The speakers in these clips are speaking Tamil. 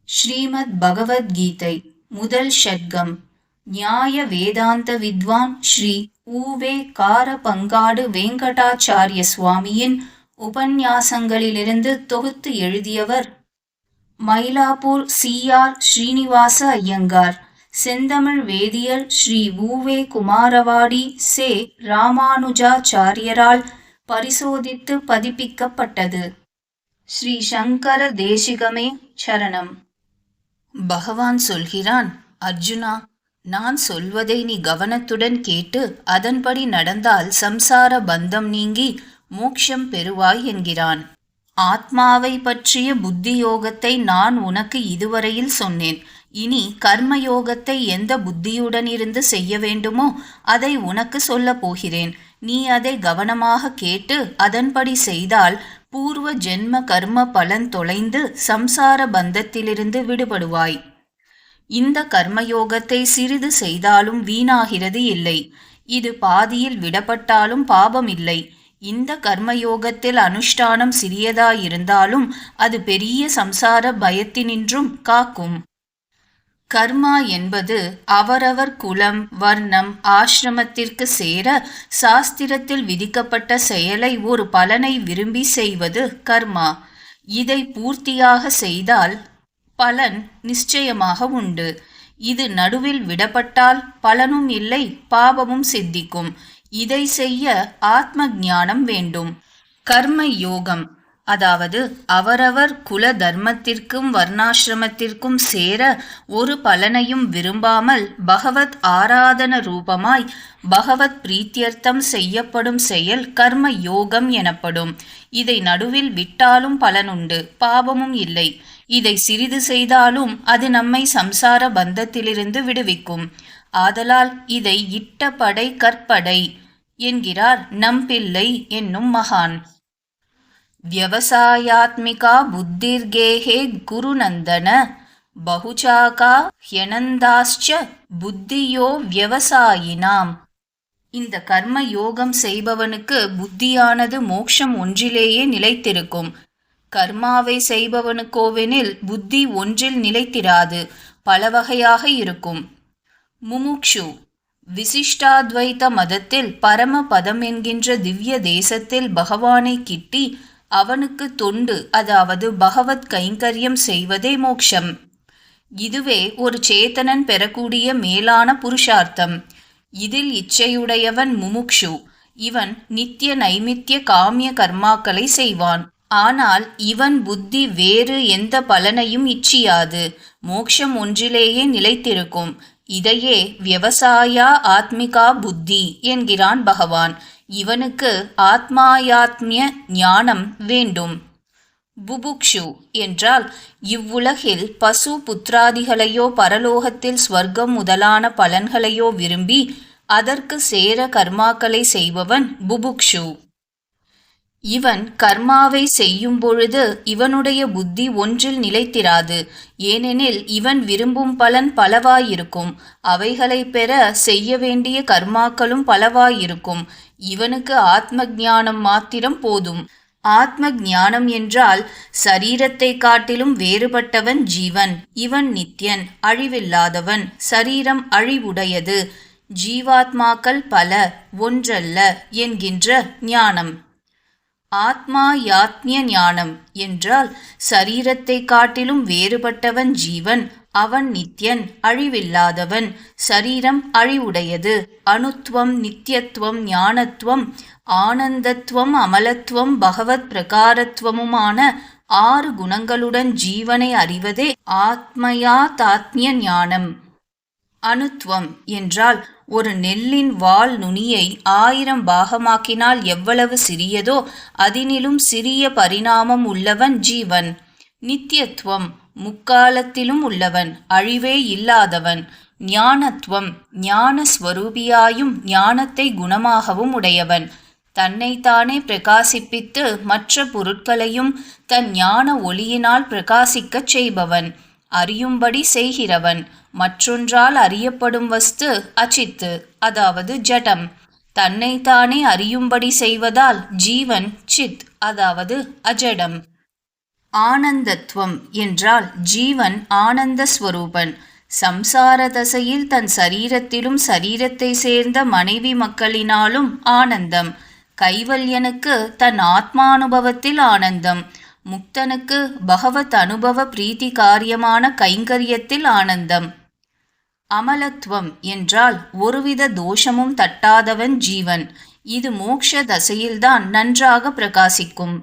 ஸ்ரீமத் பகவத்கீதை முதல் ஷட்கம். நியாய வேதாந்த வித்வான் ஸ்ரீ ஊவே காரபங்காடு வெங்கடாச்சார்ய சுவாமியின் உபன்யாசங்களிலிருந்து தொகுத்து எழுதியவர் மயிலாப்பூர் சி.ஆர். ஸ்ரீனிவாச ஐயங்கார். செந்தமிழ் வேதியர் ஸ்ரீ ஊவே குமாரவாடி சே. ராமானுஜாச்சாரியரால் பரிசோதித்து பதிப்பிக்கப்பட்டது. ஸ்ரீ சங்கர தேசிகமே சரணம். பகவான் சொல்கிறான், அர்ஜுனா, நான் சொல்வதை நீ கவனத்துடன் கேட்டு அதன்படி நடந்தால் சம்சார பந்தம் நீங்கி மோட்சம் பெறுவாய் என்கிறான். ஆத்மாவை பற்றிய புத்தி யோகத்தை நான் உனக்கு இதுவரையில் சொன்னேன். இனி கர்மயோகத்தை எந்த புத்தியுடன் இருந்து செய்ய வேண்டுமோ அதை உனக்கு சொல்லப் போகிறேன். நீ அதை கவனமாக கேட்டு அதன்படி செய்தால் பூர்வ ஜென்ம கர்ம பலன் தொலைந்து சம்சார பந்தத்திலிருந்து விடுபடுவாய். இந்த கர்மயோகத்தை சிறிது செய்தாலும் வீணாகிறது இல்லை. இது பாதியில் விடப்பட்டாலும் பாபம் இல்லை. இந்த கர்மயோகத்தில் அனுஷ்டானம் சிறியதாயிருந்தாலும் அது பெரிய சம்சார பயத்தினின்றும் காக்கும். கர்மா என்பது அவரவர் குலம், வர்ணம், ஆசிரமத்திற்கு சேர சாஸ்திரத்தில் விதிக்கப்பட்ட செயலை ஒரு பலனை விரும்பி செய்வது கர்மா. இதை பூர்த்தியாக செய்தால் பலன் நிச்சயமாக உண்டு. இது நடுவில் விடப்பட்டால் பலனும் இல்லை, பாபமும் சித்திக்கும். இதை செய்ய ஆத்ம ஞானம் வேண்டும். கர்ம யோகம், அதாவது அவரவர் குல தர்மத்திற்கும் வர்ணாசிரமத்திற்கும் சேர ஒரு பலனையும் விரும்பாமல் பகவத் ஆராதன ரூபமாய் பகவத் பிரீத்தியர்த்தம் செய்யப்படும் செயல் கர்ம யோகம் எனப்படும். இதை நடுவில் விட்டாலும் பலனுண்டு, பாபமும் இல்லை. இதை சிறிது செய்தாலும் அது நம்மை சம்சார பந்தத்திலிருந்து விடுவிக்கும். ஆதலால் இதை இட்ட படை கற்படை என்கிறார் நம்பிள்ளை என்னும் மகான். வியவசாயாத்மிகா புத்திர்கேஹே குருநந்தன பகுசாகா ஹ்யனந்தாஸ்ச புத்தியோ வியவசாயினாம். இந்த கர்ம யோகம் செய்பவனுக்கு புத்தியானது மோட்சம் ஒன்றிலேயே நிலைத்திருக்கும். கர்மாவை செய்பவனுக்கோவெனில் புத்தி ஒன்றில் நிலைத்திராது, பல வகையாக இருக்கும். முமுக்ஷு விசிஷ்டாத்வைத மதத்தில் பரம பதம் என்கின்ற திவ்ய தேசத்தில் பகவானை கிட்டி அவனுக்கு தொண்டு, அதாவது பகவத் கைங்கரியம் செய்வதே மோக்ஷம். இதுவே ஒரு சேத்தனன் பெறக்கூடிய மேலான புருஷார்த்தம். இதில் இச்சையுடையவன் முமுக்ஷு. இவன் நித்திய நைமித்திய காமிய கர்மாக்களை செய்வான். ஆனால் இவன் புத்தி வேறு எந்த பலனையும் இச்சியாது, மோக்ஷம் ஒன்றிலேயே நிலைத்திருக்கும். இதையே வியவசாயா ஆத்மிகா புத்தி என்கிறான் பகவான். இவனுக்கு ஆத்மாயாத்மிய ஞானம் வேண்டும். புபுக்ஷு என்றால் இவ்வுலகில் பசு புத்திராதிகளையோ பரலோகத்தில் ஸ்வர்க்கம் முதலான பலன்களையோ விரும்பி அதற்கு சேர கர்மாக்களை செய்பவன் புபுக்ஷு. இவன் கர்மாவை செய்யும் பொழுது இவனுடைய புத்தி ஒன்றில் நிலைத்திராது. ஏனெனில் இவன் விரும்பும் பலன் பலவாயிருக்கும். அவைகளை பெற செய்ய வேண்டிய கர்மாக்களும் பலவாயிருக்கும். இவனுக்கு ஆத்ம ஞானம் மாத்திரம் போதும். ஆத்ம ஞானம் என்றால் சரீரத்தை காட்டிலும் வேறுபட்டவன் ஜீவன். இவன் நித்யன், அழிவில்லாதவன். சரீரம் அழிவுடையது. ஜீவாத்மாக்கள் பல, ஒன்றல்ல என்கின்ற ஞானம். ஆத்மா யாத்மிய ஞானம் என்றால் சரீரத்தை காட்டிலும் வேறுபட்டவன் ஜீவன். அவன் நித்யன், அழிவில்லாதவன். சரீரம் அழிவுடையது. அணுத்துவம், நித்தியத்துவம், ஞானத்துவம், ஆனந்தத்துவம், அமலத்துவம், பகவத் பிரகாரத்துவமுமான 6 குணங்களுடன் ஜீவனை அறிவதே ஆத்மயாதாத்மிய ஞானம். அணுத்துவம் என்றால் ஒரு நெல்லின் வால் நுனியை 1000 பாகமாக்கினால் எவ்வளவு சிறியதோ அதினிலும் சிறிய பரிணாமம் உள்ளவன் ஜீவன். நித்தியத்துவம் முக்காலத்திலும் உள்ளவன், அழிவே இல்லாதவன். ஞானத்துவம் ஞானஸ்வரூபியாயும் ஞானத்தை குணமாகவும் உடையவன். தன்னைத்தானே பிரகாசிப்பித்து மற்ற பொருட்களையும் தன் ஞான ஒளியினால் பிரகாசிக்கச் செய்பவன், அறியும்படி செய்கிறவன். மற்றொன்றால் அறியப்படும் வஸ்து அச்சித்து, அதாவது ஜடம். தன்னைத்தானே அறியும்படி செய்வதால் ஜீவன் சித், அதாவது அஜடம். ஆனந்தத்துவம் என்றால் ஜீவன் ஆனந்த ஸ்வரூபன். சம்சார தசையில் தன் சரீரத்திலும் சரீரத்தை சேர்ந்த மனைவி மக்களினாலும் ஆனந்தம். கைவல்யனுக்கு தன் ஆத்மானுபவத்தில் ஆனந்தம். முக்தனுக்கு பகவத் அனுபவ பிரீத்தி காரியமான கைங்கரியத்தில் ஆனந்தம். அமலத்துவம் என்றால் ஒருவித தோஷமும் தட்டாதவன் ஜீவன். இது மோக்ஷ தசையில்தான் நன்றாக பிரகாசிக்கும்.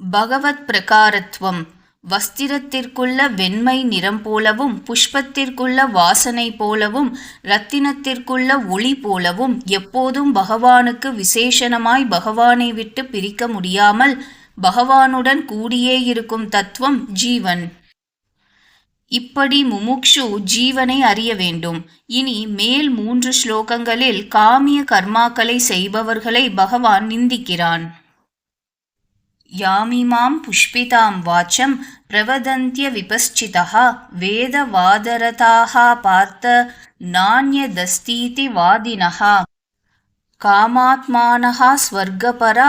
பகவத் பிரகாரத்துவம் வஸ்திரத்திற்குள்ள வெண்மை நிறம் போலவும், புஷ்பத்திற்குள்ள வாசனை போலவும், இரத்தினத்திற்குள்ள ஒளி போலவும் எப்போதும் பகவானுக்கு விசேஷணமாய் பகவானை விட்டு பிரிக்க முடியாமல் பகவானுடன் கூடியே இருக்கும் தத்துவம் ஜீவன். இப்படி முமுக்ஷு ஜீவனை அறிய வேண்டும். இனி மேல் 3 ஸ்லோகங்களில் காமிய கர்மாக்களை செய்பவர்களை பகவான் நிந்திக்கிறான். யாமிமாம் புஷ்பிதாம் வாச்சம் பிரவதந்திய விபஸ்சிதா வேதவாதரதாக பார்த்த நான்யதஸ்தீதி வாதினஹா காமாத்மானஹ ஸ்வர்கபரா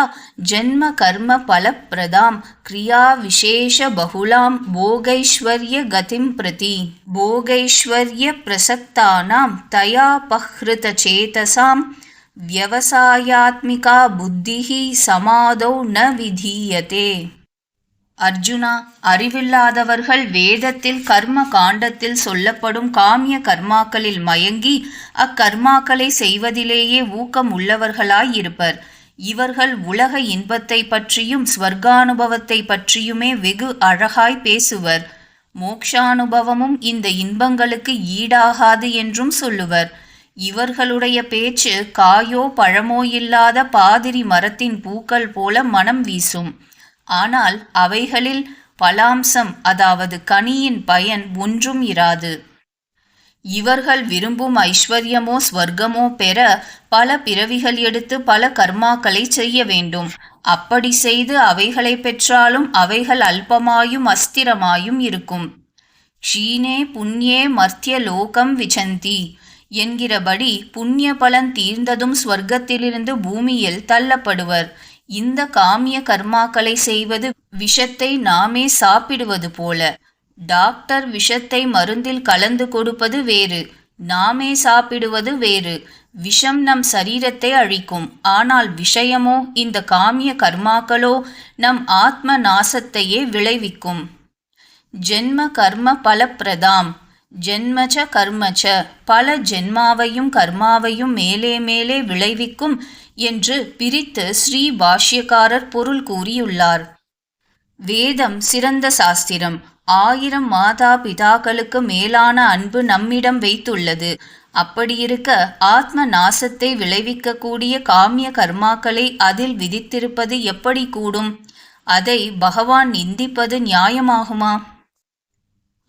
ஜன்ம கர்ம பலப்பிரதாம் கிரியா விசேஷ பகுலாம் போகைஸ்வர்ய கதிம் பிரதி போகைஸ்வர்ய பிரசக்தானாம் தயா பஹ்ருத சேதசாம் வியவசாயாத்மிகா புத்திஹி சமாதௌ ந விதீயதே. அர்ஜுனா, அறிவில்லாதவர்கள் வேதத்தில் கர்ம காண்டத்தில் சொல்லப்படும் காமிய கர்மாக்களில் மயங்கி அக்கர்மாக்களை செய்வதிலேயே ஊக்கம் உள்ளவர்களாயிருப்பர். இவர்கள் உலக இன்பத்தை பற்றியும் ஸ்வர்கானுபவத்தை பற்றியுமே வெகு அழகாய் பேசுவர். மோக்ஷானுபவமும் இந்த இன்பங்களுக்கு ஈடாகாது என்றும் சொல்லுவர். இவர்களுடைய பேச்சு காயோ பழமோ இல்லாத பாதிரி மரத்தின் பூக்கள் போல மனம் வீசும். ஆனால் அவைகளில் பலாம்சம், அதாவது கனியின் பயன் ஒன்றும் இராது. இவர்கள் விரும்பும் ஐஸ்வர்யமோ ஸ்வர்க்கமோ பெற பல பிறவிகள் எடுத்து பல கர்மாக்களை செய்ய வேண்டும். அப்படி செய்து அவைகளை பெற்றாலும் அவைகள் அல்பமாயும் அஸ்திரமாயும் இருக்கும். க்ஷீணே புண்ணியே மர்த்திய லோகம் விசந்தி என்கிறபடி புண்ணிய பலன் தீர்ந்ததும் ஸ்வர்க்கத்திலிருந்து பூமியில் தள்ளப்படுவர். இந்த காமிய கர்மாக்களை செய்வது விஷத்தை நாமே சாப்பிடுவது போல. டாக்டர் விஷத்தை மருந்தில் கலந்து கொடுப்பது வேறு, நாமே சாப்பிடுவது வேறு. விஷம் நம் சரீரத்தை அழிக்கும். ஆனால் விஷயமோ, இந்த காமிய கர்மாக்களோ நம் ஆத்ம நாசத்தையே விளைவிக்கும். ஜென்ம கர்ம பலப்பிரதாம் ஜென்மச்ச கர்மச்ச, பல ஜென்மாவையும் கர்மாவையும் மேலே மேலே விளைவிக்கும் என்று பிரித்து ஸ்ரீ பாஷ்யக்காரர் பொருள் கூறியுள்ளார். வேதம் சிறந்த சாஸ்திரம். 1000 மாதா பிதாக்களுக்கு மேலான அன்பு நம்மிடம் வைத்துள்ளது. அப்படியிருக்க ஆத்ம நாசத்தை விளைவிக்கக்கூடிய காமிய கர்மாக்களை அதில் விதித்திருப்பது எப்படி கூடும்? அதை பகவான் நிந்திப்பது நியாயமாகுமா?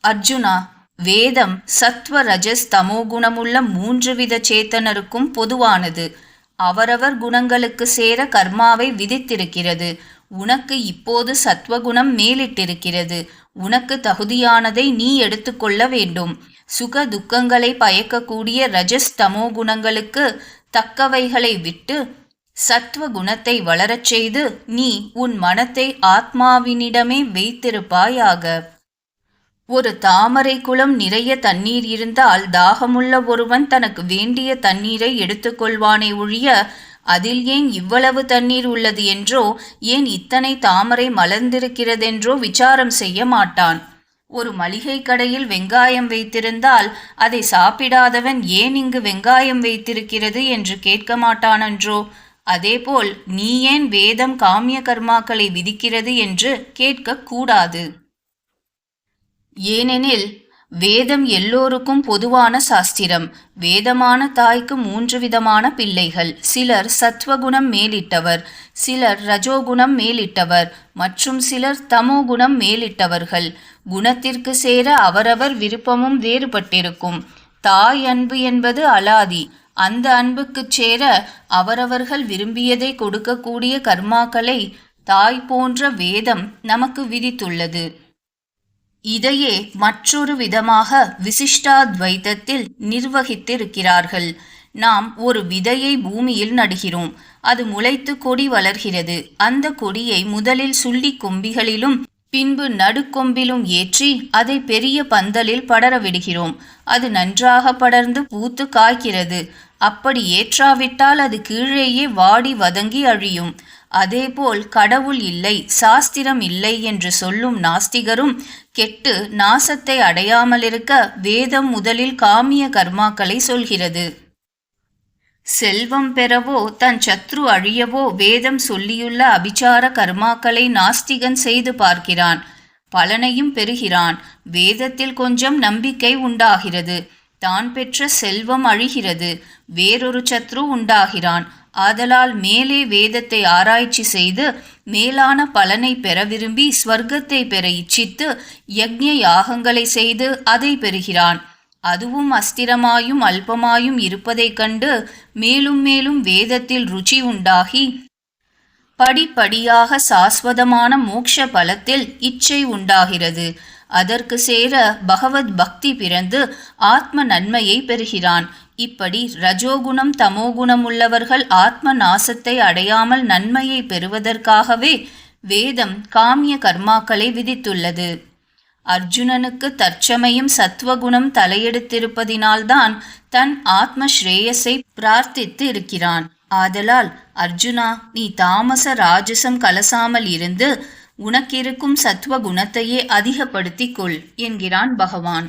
அர்ஜுனா, வேதம் சத்வ ரஜஸ் தமோ குணமுள்ள 3 வித சேத்தனருக்கும் பொதுவானது. அவரவர் குணங்களுக்கு சேர கர்மாவை விதித்திருக்கிறது. உனக்கு இப்போது சத்வகுணம் மேலிட்டிருக்கிறது. உனக்கு தகுதியானதை நீ எடுத்துக்கொள்ள வேண்டும். சுக துக்கங்களை பயக்கக்கூடிய ரஜஸ் தமோ குணங்களுக்கு தக்கவைகளை விட்டு சத்வ குணத்தை வளரச் செய்து நீ உன் மனத்தை ஆத்மாவினிடமே வைத்திருப்பாயாக. ஒரு தாமரை குளம் நிறைய தண்ணீர் இருந்தால் தாகமுள்ள ஒருவன் தனக்கு வேண்டிய தண்ணீரை எடுத்துக்கொள்வானே ஒழிய அதில் ஏன் இவ்வளவு தண்ணீர் உள்ளது என்றோ, ஏன் இத்தனை தாமரை மலர்ந்திருக்கிறதென்றோ விசாரம் செய்ய மாட்டான். ஒரு மளிகை கடையில் வெங்காயம் வைத்திருந்தால் அதை சாப்பிடாதவன் ஏன் இங்கு வெங்காயம் வைத்திருக்கிறது என்று கேட்க மாட்டானன்றோ? அதேபோல் நீ ஏன் வேதம் காமிய கர்மாக்களை விதிக்கிறது என்று கேட்கக்கூடாது. ஏனெனில் வேதம் எல்லோருக்கும் பொதுவான சாஸ்திரம். வேதமான தாய்க்கு 3 விதமான பிள்ளைகள். சிலர் சத்வகுணம் மேலிட்டவர், சிலர் ரஜோகுணம் மேலிட்டவர், மற்றும் சிலர் தமோகுணம் மேலிட்டவர்கள். குணத்திற்கு சேர அவரவர் விருப்பமும் வேறுபட்டிருக்கும். தாய் அன்பு என்பது அலாதி. அந்த அன்புக்குச் சேர அவரவர்கள் விரும்பியதை கொடுக்கக்கூடிய கர்மாக்களை தாய் போன்ற வேதம் நமக்கு விதித்துள்ளது. இதையே மற்றொரு விதமாக விசிஷ்டாத்வைதத்தில் நிர்வகித்திருக்கிறார்கள். நாம் ஒரு விதையை பூமியில் நடுகிறோம். அது முளைத்து கொடி வளர்கிறது. அந்த கொடியை முதலில் சுள்ளி கொம்பிகளிலும் பின்பு நடுக்கொம்பிலும் ஏற்றி அதை பெரிய பந்தலில் படர விடுகிறோம். அது நன்றாக படர்ந்து பூத்து காய்க்கிறது. அப்படி ஏற்றாவிட்டால் அது கீழேயே வாடி வதங்கி அழியும். அதேபோல் கடவுள் இல்லை, சாஸ்திரம் இல்லை என்று சொல்லும் நாஸ்திகரும் கெட்டு நாசத்தை அடையாமலிருக்க வேதம் முதலில் காமிய கர்மாக்களை சொல்கிறது. செல்வம் பெறவோ தன் சத்ரு அழியவோ வேதம் சொல்லியுள்ள அபிச்சார கர்மாக்களை நாஸ்திகன் செய்து பார்க்கிறான். பலனையும் பெறுகிறான். வேதத்தில் கொஞ்சம் நம்பிக்கை உண்டாகிறது. தான் பெற்ற செல்வம் அழிகிறது. வேறொரு சத்ரு உண்டாகிறான். ஆதலால் மேலே வேதத்தை ஆராய்ச்சி செய்து மேலான பலனை பெற விரும்பி ஸ்வர்க்கத்தை பெற இச்சித்து யக்ஞ யாகங்களை செய்து அதை பெறுகிறான். அதுவும் அஸ்திரமாயும் அல்பமாயும் இருப்பதைக் கண்டு மேலும் மேலும் வேதத்தில் ருச்சி உண்டாகி படிப்படியாக சாஸ்வதமான மோட்ச பலத்தில் இச்சை உண்டாகிறது. அதற்கு சேர பகவத் பக்தி பிறந்து ஆத்ம நன்மையை பெறுகிறான். இப்படி ரஜோகுணம் தமோகுணம் உள்ளவர்கள் ஆத்ம நாசத்தை அடையாமல் நன்மையை பெறுவதற்காகவே வேதம் காமிய கர்மாக்களை விதித்துள்ளது. அர்ஜுனனுக்கு தற்சமயம் சத்வகுணம் தலையெடுத்திருப்பதினால்தான் தன் ஆத்ம ஸ்ரேயஸை பிரார்த்தித்து இருக்கிறான். ஆதலால் அர்ஜுனா, நீ தாமச ராஜசம் கலசாமல் இருந்து உனக்கிருக்கும் சத்வகுணத்தையே அதிகப்படுத்திக் கொள் என்கிறான் பகவான்.